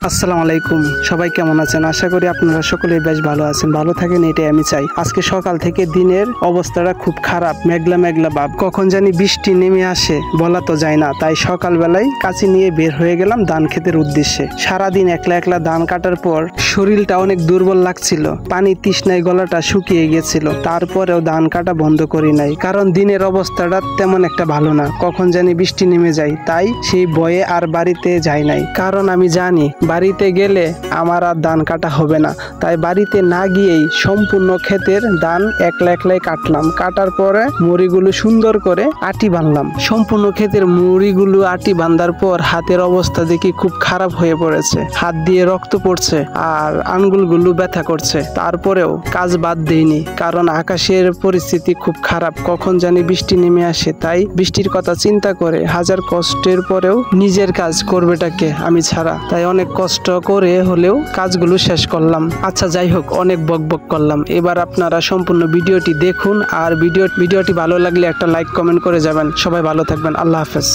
আসসালামু আলাইকুম, সবাই কেমন আছেন? আশা করি আপনারা সকলেই বেশ ভালো আছেন, ভালো থাকেন এটাই আমি চাই। আজকে সকাল থেকে দিনের অবস্থাটা খুব খারাপ, মেঘলা মেঘলা ভাব, কখন জানি বৃষ্টি নেমে আসে বলা তো যায় না। তাই সকালবেলায় কাঁচি নিয়ে বের হয়ে গেলাম ধান ক্ষেতের উদ্দেশ্যে। সারাদিন একলা একলা ধান কাটার পর শরীরটা অনেক দুর্বল লাগছিল, পানি তৃষ্ণায় গলাটা শুকিয়ে গেছিল। তারপরেও ধান কাটা বন্ধ করি নাই, কারণ দিনের অবস্থাটা তেমন একটা ভালো না, কখন জানি বৃষ্টি নেমে যায়। তাই সেই ভয়ে আর বাড়িতে যাই নাই, কারণ আমি জানি বাড়িতে গেলে আমার আর ধান কাটা হবে না। তাই বাড়িতে না গিয়েই সম্পূর্ণ ক্ষেতের ধান একলা একলাই কাটলাম। কাটার পরে মুড়িগুলো সুন্দর করে আটি বাঁধলাম। সম্পূর্ণ ক্ষেতের মুড়িগুলো আটি বাঁধার পর হাতের অবস্থা দেখি খুব খারাপ হয়ে পড়েছে, হাত দিয়ে রক্ত পড়ছে আর আঙ্গুলগুলো ব্যথা করছে। তারপরেও কাজ বাদ দেইনি, কারণ আকাশের পরিস্থিতি খুব খারাপ, কখন জানি বৃষ্টি নেমে আসে। তাই বৃষ্টির কথা চিন্তা করে হাজার কষ্টের পরেও নিজের কাজ করবেটাকে আমি ছাড়া, তাই অনেক কষ্ট করে হলেও কাজগুলো শেষ করলাম। আচ্ছা যাই হোক, অনেক বকবক করলাম। এবার আপনারা সম্পূর্ণ ভিডিওটি দেখুন, আর ভিডিওটি ভালো লাগলে একটা লাইক কমেন্ট করে যাবেন। সবাই ভালো থাকবেন, আল্লাহ হাফেজ।